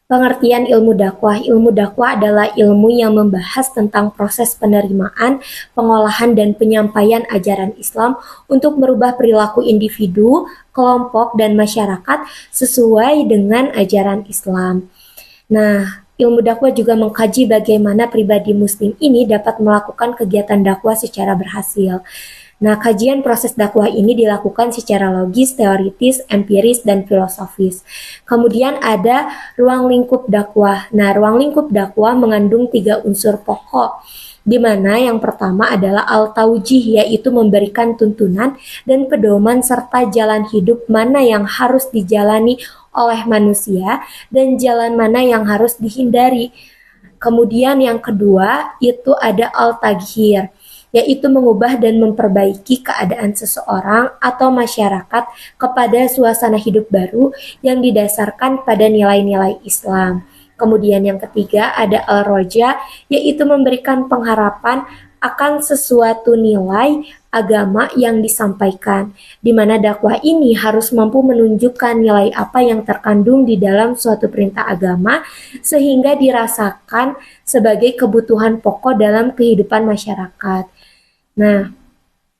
Pengertian ilmu dakwah. Ilmu dakwah adalah ilmu yang membahas tentang proses penerimaan, pengolahan, dan penyampaian ajaran Islam untuk merubah perilaku individu, kelompok, dan masyarakat sesuai dengan ajaran Islam. Nah, ilmu dakwah juga mengkaji bagaimana pribadi muslim ini dapat melakukan kegiatan dakwah secara berhasil. Nah, kajian proses dakwah ini dilakukan secara logis, teoritis, empiris, dan filosofis. Kemudian ada ruang lingkup dakwah. Nah, ruang lingkup dakwah mengandung 3 unsur pokok, di mana yang pertama adalah al-taujih, yaitu memberikan tuntunan dan pedoman serta jalan hidup mana yang harus dijalani oleh manusia dan jalan mana yang harus dihindari. Kemudian yang kedua itu ada al-taghir, yaitu mengubah dan memperbaiki keadaan seseorang atau masyarakat kepada suasana hidup baru yang didasarkan pada nilai-nilai Islam. Kemudian yang ketiga ada al-roja, yaitu memberikan pengharapan akan sesuatu nilai agama yang disampaikan, di mana dakwah ini harus mampu menunjukkan nilai apa yang terkandung di dalam suatu perintah agama sehingga dirasakan sebagai kebutuhan pokok dalam kehidupan masyarakat. Nah,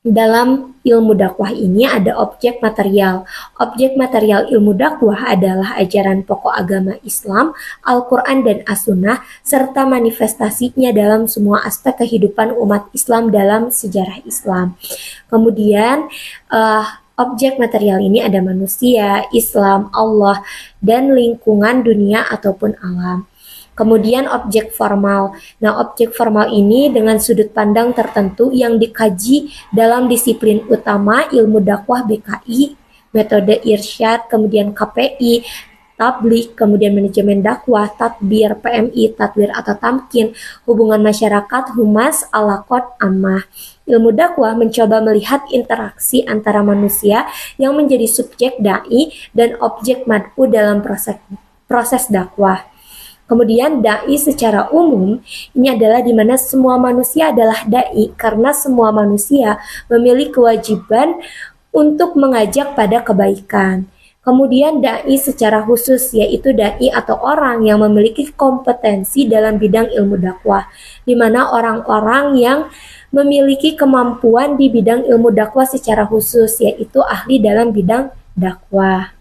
dalam ilmu dakwah ini ada objek material. Objek material ilmu dakwah adalah ajaran pokok agama Islam, Al-Quran dan As-Sunnah, serta manifestasinya dalam semua aspek kehidupan umat Islam dalam sejarah Islam. Kemudian, objek material ini ada manusia, Islam, Allah, dan lingkungan dunia ataupun alam. Kemudian objek formal. Nah, objek formal ini dengan sudut pandang tertentu yang dikaji dalam disiplin utama ilmu dakwah BKI, metode irsyad, kemudian KPI, tablik, kemudian manajemen dakwah, tadbir, PMI, tadwir atau tamkin, hubungan masyarakat, humas, alaqot, ammah. Ilmu dakwah mencoba melihat interaksi antara manusia yang menjadi subjek dai dan objek mad'u dalam proses dakwah. Kemudian dai secara umum ini adalah di mana semua manusia adalah dai karena semua manusia memiliki kewajiban untuk mengajak pada kebaikan. Kemudian dai secara khusus yaitu dai atau orang yang memiliki kompetensi dalam bidang ilmu dakwah, di mana orang-orang yang memiliki kemampuan di bidang ilmu dakwah secara khusus yaitu ahli dalam bidang dakwah.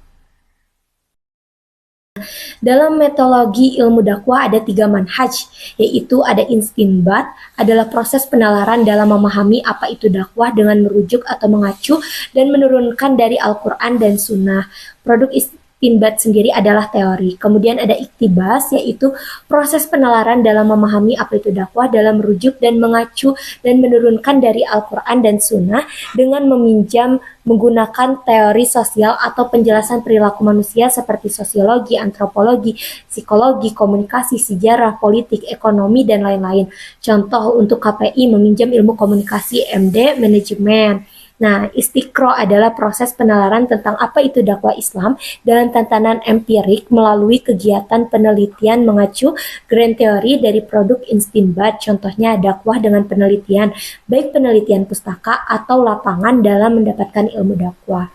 Dalam metodologi ilmu dakwah ada 3 manhaj, yaitu ada istinbat, adalah proses penalaran dalam memahami apa itu dakwah dengan merujuk atau mengacu dan menurunkan dari Al-Quran dan Sunnah. Produk istinbat sendiri adalah teori. Kemudian ada iktibas, yaitu proses penalaran dalam memahami apa itu dakwah dalam merujuk dan mengacu dan menurunkan dari Al-Quran dan Sunnah dengan meminjam menggunakan teori sosial atau penjelasan perilaku manusia seperti sosiologi, antropologi, psikologi, komunikasi, sejarah, politik, ekonomi, dan lain-lain. Contoh untuk KPI meminjam ilmu komunikasi, MD, manajemen. Nah, istiqro adalah proses penalaran tentang apa itu dakwah Islam dengan tatanan empirik melalui kegiatan penelitian mengacu grand teori dari produk istinbat. Contohnya dakwah dengan penelitian, baik penelitian pustaka atau lapangan dalam mendapatkan ilmu dakwah.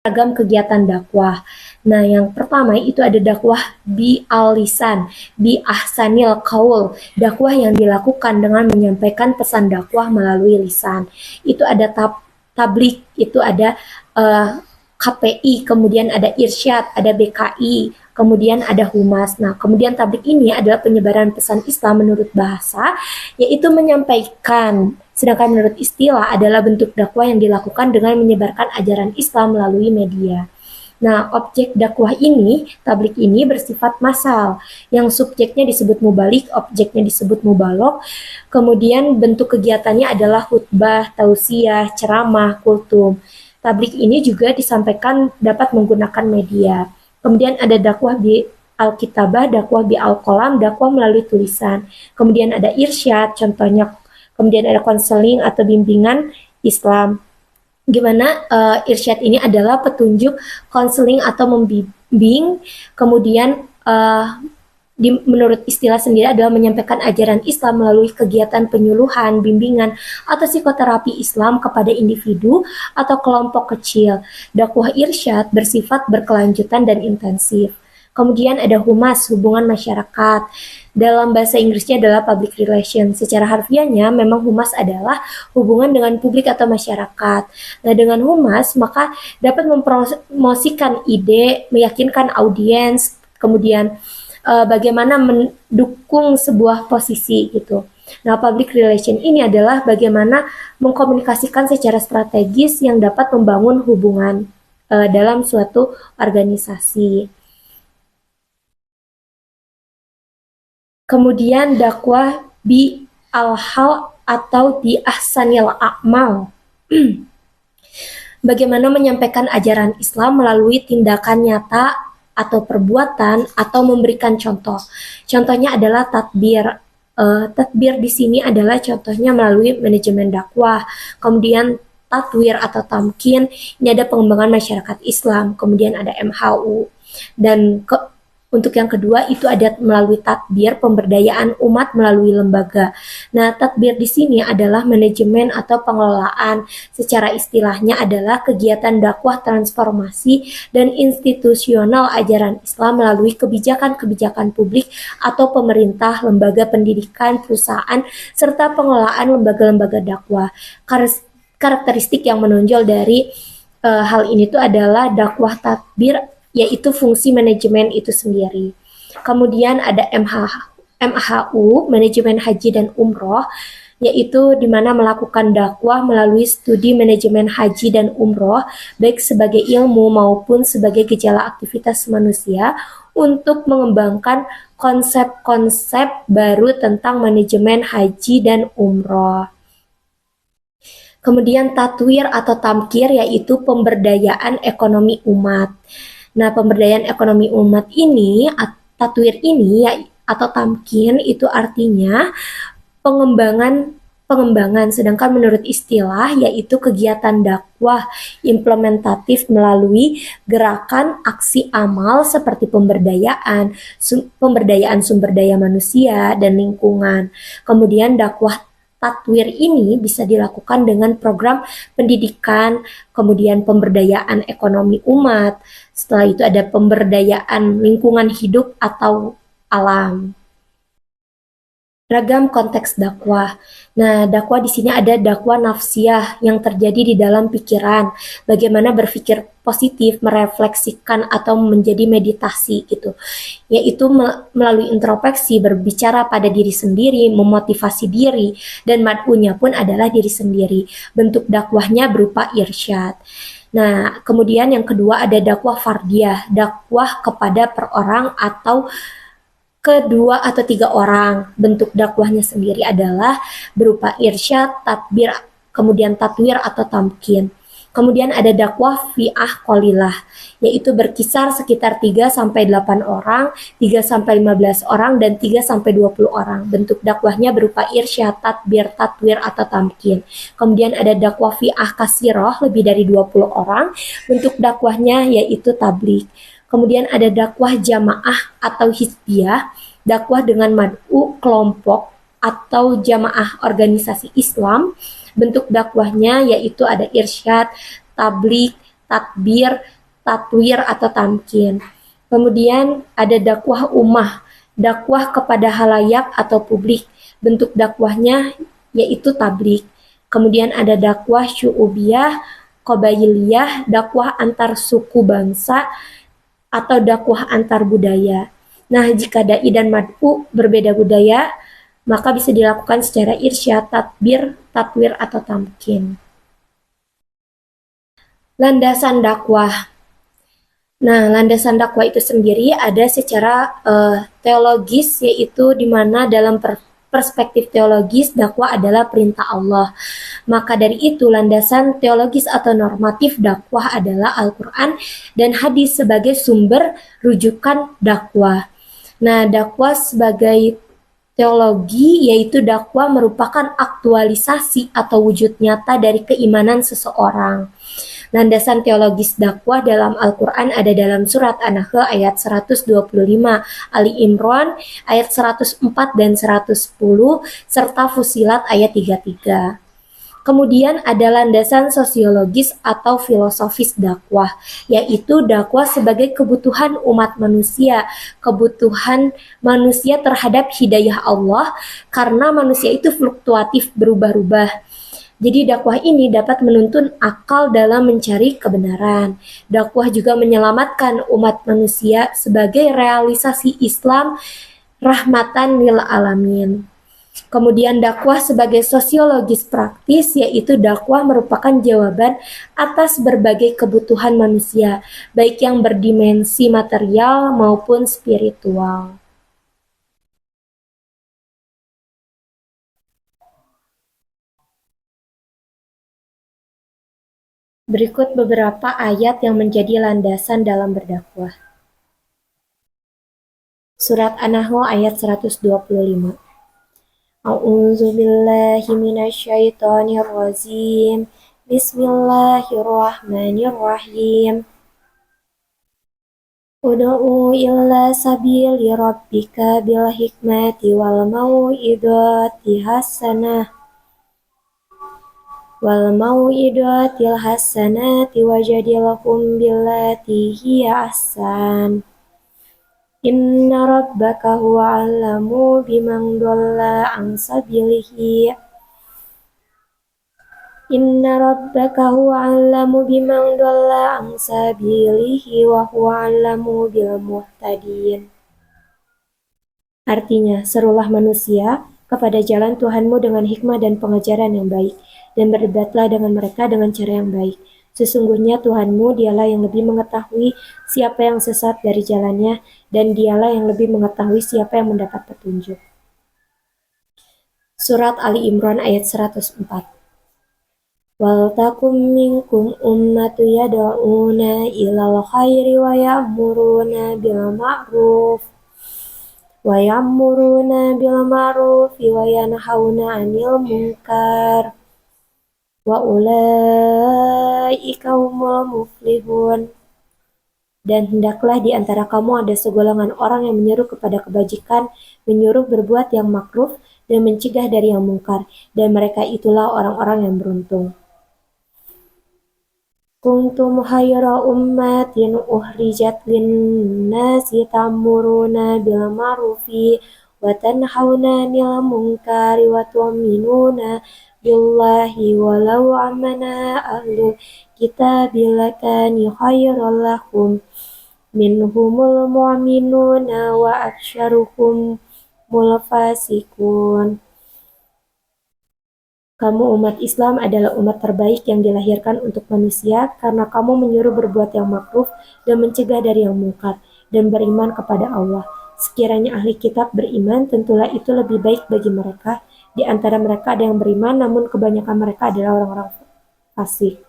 Ragam kegiatan dakwah. Nah, yang pertama itu ada dakwah bi al-lisan, bi ahsanil qaul, dakwah yang dilakukan dengan menyampaikan pesan dakwah melalui lisan. Itu ada tablik, itu ada KPI, kemudian ada irsyad, ada BKI, kemudian ada humas. Nah, kemudian tablik ini adalah penyebaran pesan Islam menurut bahasa, yaitu menyampaikan. Sedangkan menurut istilah adalah bentuk dakwah yang dilakukan dengan menyebarkan ajaran Islam melalui media. Nah, objek dakwah ini, tablik ini bersifat massal, yang subjeknya disebut mubalik, objeknya disebut mubalok. Kemudian bentuk kegiatannya adalah khutbah, tausiah, ceramah, kultum. Tablik ini juga disampaikan dapat menggunakan media. Kemudian ada dakwah bi al-kitabah, dakwah bi al-qalam, dakwah melalui tulisan. Kemudian ada irsyad, contohnya. Kemudian ada konseling atau bimbingan Islam. Gimana irsyad ini adalah petunjuk, konseling atau membimbing. Kemudian menurut istilah sendiri adalah menyampaikan ajaran Islam melalui kegiatan penyuluhan, bimbingan, atau psikoterapi Islam kepada individu atau kelompok kecil. Dakwah irsyad bersifat berkelanjutan dan intensif. Kemudian ada humas, hubungan masyarakat. Dalam bahasa Inggrisnya adalah public relations. Secara harfiahnya memang humas adalah hubungan dengan publik atau masyarakat. Nah, dengan humas maka dapat mempromosikan ide, meyakinkan audiens, kemudian bagaimana mendukung sebuah posisi gitu. Nah, public relation ini adalah bagaimana mengkomunikasikan secara strategis yang dapat membangun hubungan dalam suatu organisasi. Kemudian dakwah bi al-hal atau di ahsanil a'mal. Bagaimana menyampaikan ajaran Islam melalui tindakan nyata atau perbuatan atau memberikan contoh. Contohnya adalah tadbir. Tadbir di sini adalah contohnya melalui manajemen dakwah. Kemudian tatwir atau tamkin, ini ada pengembangan masyarakat Islam. Kemudian ada MHU. Dan untuk yang kedua itu ada melalui tadbir, pemberdayaan umat melalui lembaga. Nah, tadbir di sini adalah manajemen atau pengelolaan. Secara istilahnya adalah kegiatan dakwah transformasi dan institusional ajaran Islam melalui kebijakan-kebijakan publik atau pemerintah, lembaga pendidikan, perusahaan, serta pengelolaan lembaga-lembaga dakwah. Karakteristik yang menonjol dari hal ini itu adalah dakwah tadbir, yaitu fungsi manajemen itu sendiri. Kemudian ada MHU, manajemen haji dan umroh, yaitu di mana melakukan dakwah melalui studi manajemen haji dan umroh, baik sebagai ilmu maupun sebagai gejala aktivitas manusia untuk mengembangkan konsep-konsep baru tentang manajemen haji dan umroh. Kemudian tatwir atau tamkir, yaitu pemberdayaan ekonomi umat. Nah, pemberdayaan ekonomi umat ini, tatwir ini atau tamkin itu artinya pengembangan, sedangkan menurut istilah yaitu kegiatan dakwah implementatif melalui gerakan aksi amal seperti pemberdayaan sumber daya manusia dan lingkungan. Kemudian dakwah tatwir ini bisa dilakukan dengan program pendidikan, kemudian pemberdayaan ekonomi umat, setelah itu ada pemberdayaan lingkungan hidup atau alam. Ragam konteks dakwah. Nah, dakwah di sini ada dakwah nafsiyah yang terjadi di dalam pikiran. Bagaimana berpikir positif, merefleksikan atau menjadi meditasi gitu. Yaitu melalui introspeksi, berbicara pada diri sendiri, memotivasi diri, dan mad'unya pun adalah diri sendiri. Bentuk dakwahnya berupa irsyad. Nah, kemudian yang kedua ada dakwah fardiyah, dakwah kepada per orang atau kedua atau tiga orang. Bentuk dakwahnya sendiri adalah berupa irsyad, tadbir, kemudian tatwir atau tamkin. Kemudian ada dakwah fi'ah qolilah, yaitu berkisar sekitar 3-8 orang, 3-15 orang, dan 3-20 orang. Bentuk dakwahnya berupa irsyad, tadbir, tatwir, atau tamkin. Kemudian ada dakwah fi'ah kasiroh, lebih dari 20 orang. Bentuk dakwahnya yaitu tabligh. Kemudian ada dakwah jamaah atau hizbiyah, dakwah dengan mad'u kelompok atau jamaah organisasi Islam. Bentuk dakwahnya yaitu ada irsyad, tabligh, tadbir, tatwir atau tamkin. Kemudian ada dakwah ummah, dakwah kepada halayak atau publik. Bentuk dakwahnya yaitu tabligh. Kemudian ada dakwah syu'ubiyah, qabailiyah, dakwah antar suku bangsa, atau dakwah antar budaya. Nah, jika dai dan mad'u berbeda budaya, maka bisa dilakukan secara irsyad, tadbir, tatwir, atau tamkin. Landasan dakwah. Nah, landasan dakwah itu sendiri ada secara teologis, yaitu di mana dalam perspektif teologis dakwah adalah perintah Allah. Maka dari itu landasan teologis atau normatif dakwah adalah Al-Quran dan hadis sebagai sumber rujukan dakwah. Nah, dakwah sebagai teologi yaitu dakwah merupakan aktualisasi atau wujud nyata dari keimanan seseorang. Landasan teologis dakwah dalam Al-Quran ada dalam surat An-Nahl ayat 125, Ali Imran ayat 104 dan 110, serta Fusilat ayat 33. Kemudian ada landasan sosiologis atau filosofis dakwah, yaitu dakwah sebagai kebutuhan umat manusia, kebutuhan manusia terhadap hidayah Allah, karena manusia itu fluktuatif, berubah-ubah. Jadi dakwah ini dapat menuntun akal dalam mencari kebenaran. Dakwah juga menyelamatkan umat manusia sebagai realisasi Islam rahmatan lil alamin. Kemudian dakwah sebagai sosiologis praktis, yaitu dakwah merupakan jawaban atas berbagai kebutuhan manusia, baik yang berdimensi material maupun spiritual. Berikut beberapa ayat yang menjadi landasan dalam berdakwah. Surat An-Nahl ayat 125. A'udzu billahi minasyaitonir rajim. Bismillahirrahmanirrahim. Ud'u ila sabili rabbika bil hikmati wal mau'idati hasanah wajadilhum billati hiya ahsan. Inna rabbaka huwa a'lamu biman dhalla an sabilihi wa huwa a'lamu bil muhtadin. Artinya, serulah manusia kepada jalan Tuhanmu dengan hikmah dan pengajaran yang baik, dan berdebatlah dengan mereka dengan cara yang baik. Sesungguhnya Tuhanmu dialah yang lebih mengetahui siapa yang sesat dari jalannya, dan dialah yang lebih mengetahui siapa yang mendapat petunjuk. Surat Ali Imran ayat 104. Wal takum minkum ummatu yad'una ilal khairi wa ya'muruna bil ma'ruf wa yanhauna 'anil munkar wa ulaika humul muflihun. Dan hendaklah di antara kamu ada segolongan orang yang menyeru kepada kebajikan, menyuruh berbuat yang makruf, dan mencegah dari yang mungkar, dan mereka itulah orang-orang yang beruntung. Kuntum khayra ummatin ukhrijat lin-nasi ta'muruna bil ma'rufi wa tanhauna 'anil munkari wa tu'minuna billahi walau amana ahlul kitabi lakani khayran lahum minhumul mu'minuna wa aktsaruhum fasiqun. Kamu umat Islam adalah umat terbaik yang dilahirkan untuk manusia karena kamu menyuruh berbuat yang makruf dan mencegah dari yang mungkar dan beriman kepada Allah. Sekiranya ahli kitab beriman, tentulah itu lebih baik bagi mereka. Di antara mereka ada yang beriman, namun kebanyakan mereka adalah orang-orang fasik.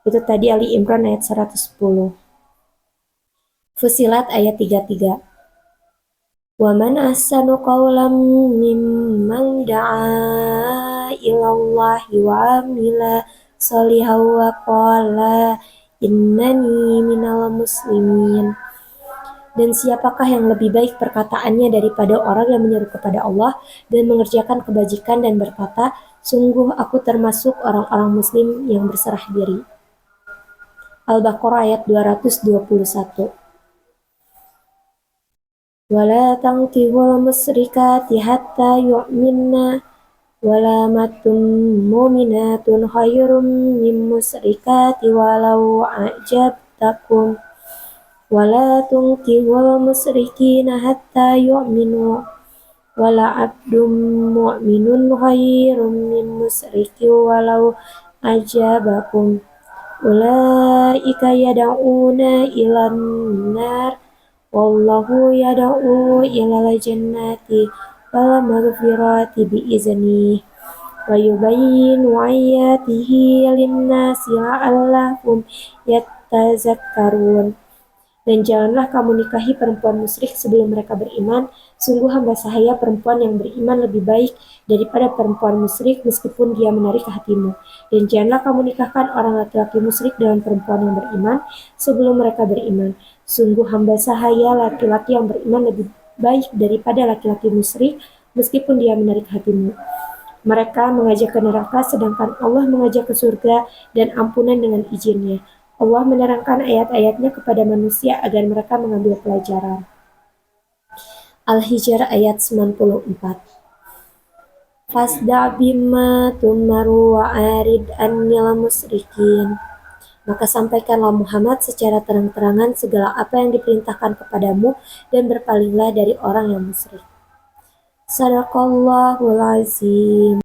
Itu tadi Ali Imran ayat 110. Fusilat ayat 33. Wa man ahsanu qawlan mimman da'a ilallahi wa amila sholihan wa qala innani minal muslimin. Dan siapakah yang lebih baik perkataannya daripada orang yang menyeru kepada Allah dan mengerjakan kebajikan dan berkata, sungguh aku termasuk orang-orang muslim yang berserah diri. Al-Baqarah ayat 221. Wala tankihul musyrikati hatta yu'minna wala matum mu'minatun khairum min musyrikati walau a'jabtakum wala tunkihul musyrikina hatta yu'minu wala abdum mu'minun khairum min musyriki walau ajabakum ulaika yad'una ilan nar wallahu yad'u ilal jannati wal maghfirati bi'izni wa yubayyinu ayatihi lin-nasi la'allahum yattazakkarun. Dan janganlah kamu nikahi perempuan musyrik sebelum mereka beriman. Sungguh hamba sahaya perempuan yang beriman lebih baik daripada perempuan musyrik meskipun dia menarik hatimu. Dan janganlah kamu nikahkan orang laki-laki musyrik dengan perempuan yang beriman sebelum mereka beriman. Sungguh hamba sahaya laki-laki yang beriman lebih baik daripada laki-laki musyrik meskipun dia menarik hatimu. Mereka mengajak ke neraka sedangkan Allah mengajak ke surga dan ampunan dengan izinnya. Allah menerangkan ayat-ayatnya kepada manusia agar mereka mengambil pelajaran. Al-Hijr ayat 94. Fasda bima tumaru wa arid annil musyrikin. Maka sampaikanlah Muhammad secara terang-terangan segala apa yang diperintahkan kepadamu dan berpalinglah dari orang yang musyrik. Sadaqallahul azim.